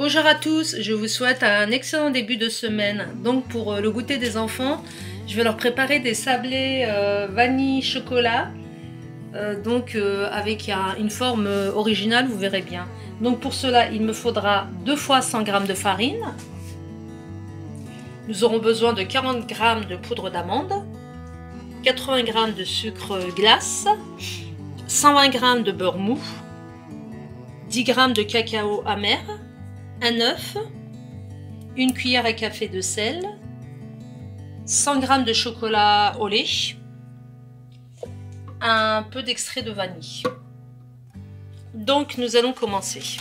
Bonjour à tous, je vous souhaite un excellent début de semaine. Donc pour le goûter des enfants, je vais leur préparer des sablés vanille chocolat, avec une forme originale, vous verrez bien. Donc pour cela, il me faudra 2 fois 100 g de farine. Nous aurons besoin de 40 g de poudre d'amande, 80 g de sucre glace, 120 g de beurre mou, 10 g de cacao amer, un œuf, une cuillère à café de sel, 100 g de chocolat au lait, un peu d'extrait de vanille. Donc nous allons commencer.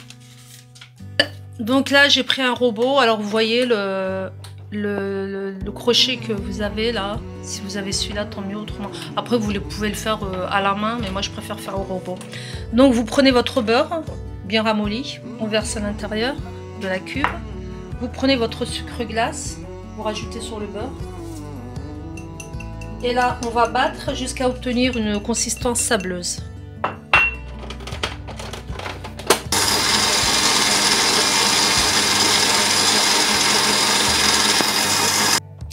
Donc là j'ai pris un robot, alors vous voyez le crochet que vous avez là, si vous avez celui-là tant mieux, autrement après vous pouvez le faire à la main, mais moi je préfère faire au robot. Donc vous prenez votre beurre bien ramolli, on verse à l'intérieur de la cuve, vous prenez votre sucre glace, vous rajoutez sur le beurre, et là on va battre jusqu'à obtenir une consistance sableuse.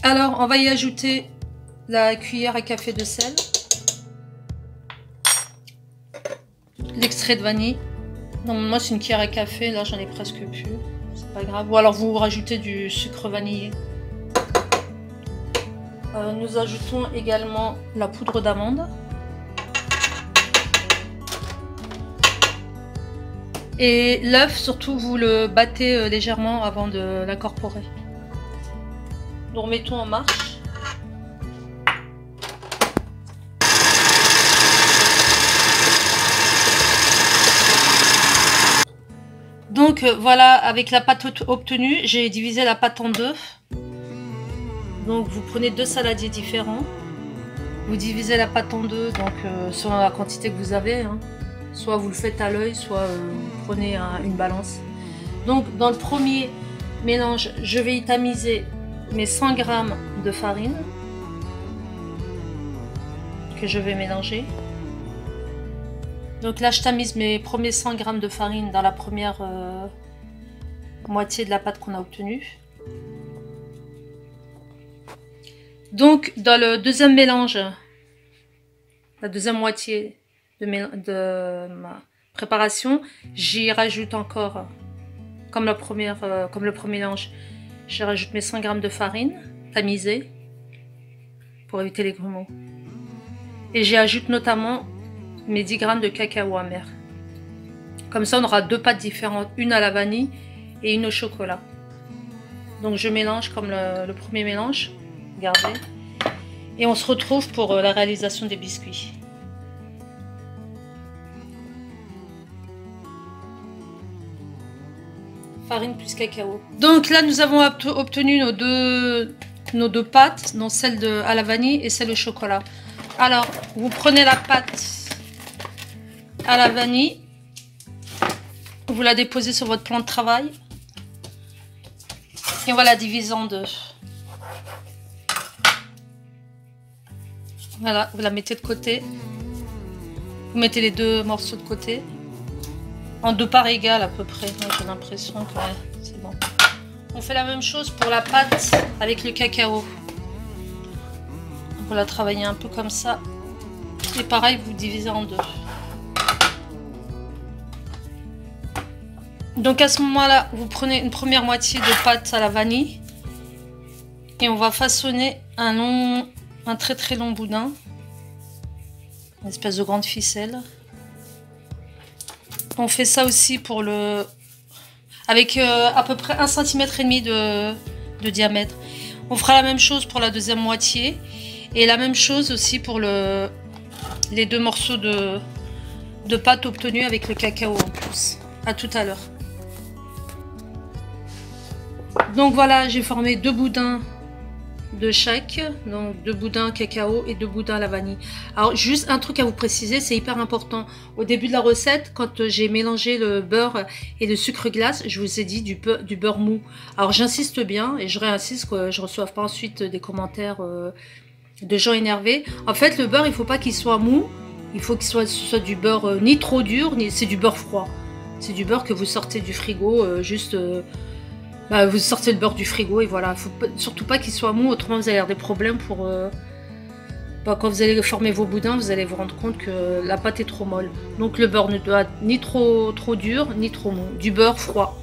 Alors on va y ajouter la cuillère à café de sel, l'extrait de vanille. Non, moi c'est une cuillère à café, là j'en ai presque plus, c'est pas grave. Ou alors vous rajoutez du sucre vanillé. Nous ajoutons également la poudre d'amande. Et l'œuf, surtout vous le battez légèrement avant de l'incorporer. Nous remettons en marche. Donc voilà, avec la pâte obtenue, j'ai divisé la pâte en deux. Donc vous prenez 2 saladiers différents. Vous divisez la pâte en deux, donc selon la quantité que vous avez. Hein. Soit vous le faites à l'œil, soit vous prenez une balance. Donc dans le premier mélange, je vais y tamiser mes 100 g de farine que je vais mélanger. Donc là je tamise mes premiers 100 g de farine dans la première moitié de la pâte qu'on a obtenue. Donc dans le deuxième mélange, la deuxième moitié de ma préparation, j'y rajoute encore, comme le premier mélange, je rajoute mes 100 g de farine tamisée pour éviter les grumeaux. Et j'y ajoute notamment mes 10 g de cacao amer. Comme ça on aura 2 pâtes différentes, une à la vanille et une au chocolat. Donc je mélange comme le premier mélange, regardez, et on se retrouve pour la réalisation des biscuits. Farine plus cacao. Donc là nous avons obtenu nos deux pâtes, donc celle à la vanille et celle au chocolat. Alors vous prenez la pâte à la vanille, vous la déposez sur votre plan de travail et on va la diviser en deux. Voilà, vous la mettez de côté, vous mettez les 2 morceaux de côté en 2 parts égales à peu près. J'ai l'impression que c'est bon. On fait la même chose pour la pâte avec le cacao. Vous la travaillez un peu comme ça et pareil vous divisez en 2. Donc à ce moment-là, vous prenez une première moitié de pâte à la vanille et on va façonner un très très long boudin, une espèce de grande ficelle. On fait ça aussi pour avec à peu près 1,5 cm de diamètre. On fera la même chose pour la deuxième moitié et la même chose aussi pour les 2 morceaux de pâte obtenus avec le cacao en plus. À tout à l'heure. Donc voilà, j'ai formé 2 boudins de chaque, donc 2 boudins cacao et 2 boudins à la vanille. Alors juste un truc à vous préciser, c'est hyper important. Au début de la recette, quand j'ai mélangé le beurre et le sucre glace, je vous ai dit du beurre mou. Alors j'insiste bien et je réinsiste que je ne reçoive pas ensuite des commentaires de gens énervés. En fait le beurre il faut pas qu'il soit mou, il faut qu'il soit du beurre ni trop dur, ni c'est du beurre froid. C'est du beurre que vous sortez du frigo, vous sortez le beurre du frigo et voilà. Faut surtout pas qu'il soit mou, autrement vous allez avoir des problèmes pour... quand vous allez former vos boudins, vous allez vous rendre compte que la pâte est trop molle. Donc le beurre ne doit être ni trop dur, ni trop mou. Du beurre froid.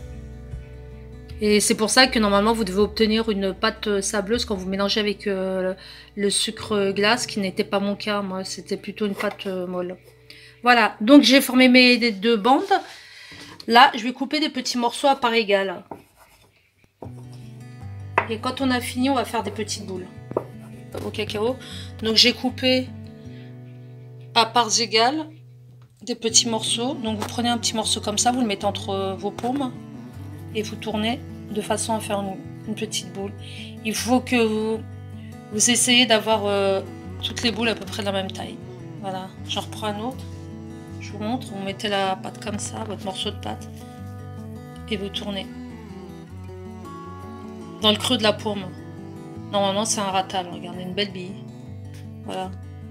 Et c'est pour ça que normalement vous devez obtenir une pâte sableuse quand vous mélangez avec le sucre glace, qui n'était pas mon cas. Moi, c'était plutôt une pâte molle. Voilà, donc j'ai formé mes 2 bandes. Là, je vais couper des petits morceaux à part égale. Et quand on a fini, on va faire des petites boules au cacao. Donc j'ai coupé à parts égales des petits morceaux. Donc vous prenez un petit morceau comme ça, vous le mettez entre vos paumes et vous tournez de façon à faire une petite boule. Il faut que vous essayez d'avoir toutes les boules à peu près de la même taille. Voilà, j'en reprends un autre. Je vous montre, vous mettez la pâte comme ça, votre morceau de pâte, et vous tournez dans le creux de la paume. Normalement c'est un ratal, regardez, une belle bille. Voilà,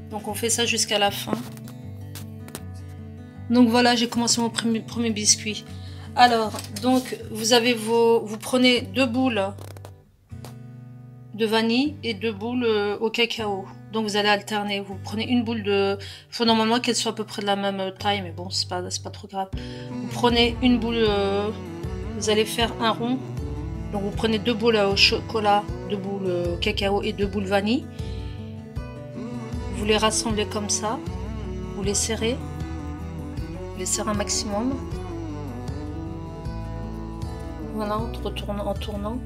donc on fait ça jusqu'à la fin. Donc voilà, j'ai commencé mon premier biscuit. Alors, donc vous prenez 2 boules de vanille et 2 boules au cacao. Donc vous allez alterner. Vous prenez une boule de... Il faut normalement qu'elle soit à peu près de la même taille, mais bon, c'est pas trop grave. Vous prenez une boule, vous allez faire un rond. Donc vous prenez 2 boules au chocolat, 2 boules au cacao et 2 boules vanille. Vous les rassemblez comme ça. Vous les serrez. Vous les serrez un maximum. Voilà, en tournant.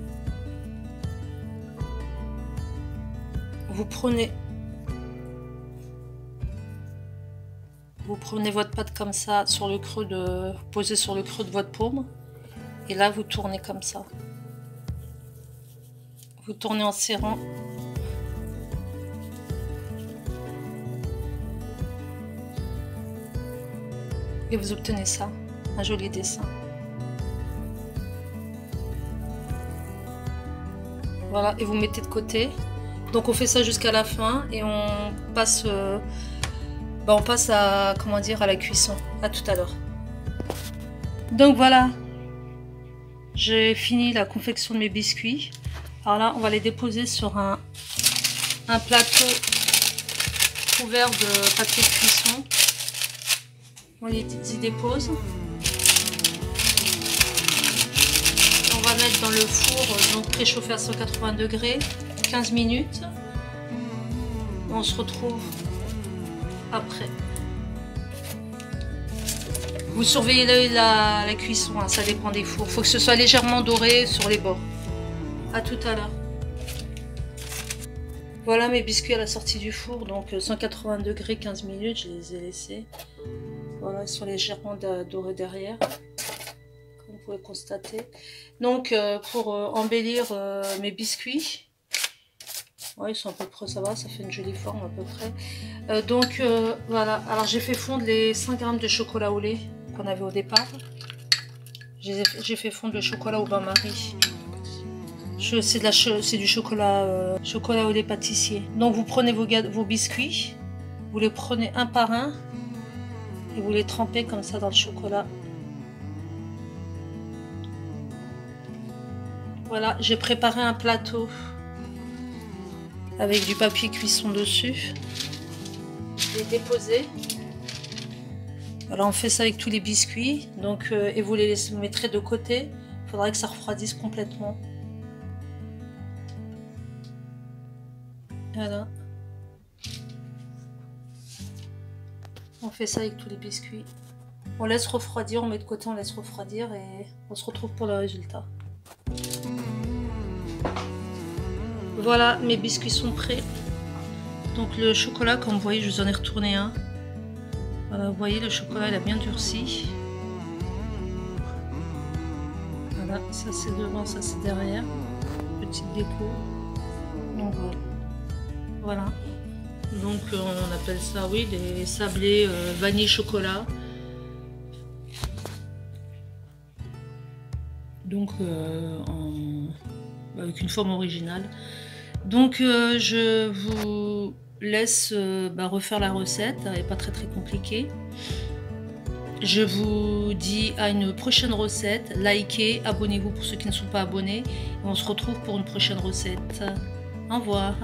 Vous prenez votre pâte comme ça sur le creux vous posez sur le creux de votre paume et là vous tournez comme ça. Vous tournez en serrant. Et vous obtenez ça, un joli dessin. Voilà, et vous mettez de côté. Donc on fait ça jusqu'à la fin et on passe à, comment dire, à la cuisson. À tout à l'heure. Donc voilà, j'ai fini la confection de mes biscuits. Alors là, on va les déposer sur un plateau couvert de papier de cuisson. On les y dépose. On va mettre dans le four, donc préchauffé à 180 degrés, 15 minutes. On se retrouve après. Vous surveillez la cuisson, hein, ça dépend des fours. Il faut que ce soit légèrement doré sur les bords. À tout à l'heure. Voilà mes biscuits à la sortie du four, donc 180 degrés, 15 minutes, je les ai laissés. Voilà, ils sont légèrement dorés derrière, comme vous pouvez constater. Donc pour embellir mes biscuits, ouais, ils sont à peu près, ça va, ça fait une jolie forme à peu près. Voilà, alors j'ai fait fondre les 100 g de chocolat au lait qu'on avait au départ. J'ai fait fondre le chocolat au bain-marie. C'est du chocolat, chocolat au lait pâtissier. Donc vous prenez vos biscuits, vous les prenez un par un et vous les trempez comme ça dans le chocolat. Voilà, j'ai préparé un plateau avec du papier cuisson dessus. Je l'ai déposé. Voilà, on fait ça avec tous les biscuits. Donc, et vous les mettrez de côté. Il faudra que ça refroidisse complètement. Voilà. On fait ça avec tous les biscuits. On laisse refroidir, on met de côté, on laisse refroidir et on se retrouve pour le résultat. Voilà, mes biscuits sont prêts. Donc le chocolat, comme vous voyez, je vous en ai retourné un. Voilà, vous voyez, le chocolat, il a bien durci. Voilà, ça c'est devant, ça c'est derrière. Petite déco. Donc voilà. Voilà. Donc on appelle ça, oui, les sablés vanille chocolat. Donc avec une forme originale. Donc je vous laisse refaire la recette, elle n'est pas très compliquée. Je vous dis à une prochaine recette. Likez, abonnez-vous pour ceux qui ne sont pas abonnés. Et on se retrouve pour une prochaine recette. Au revoir.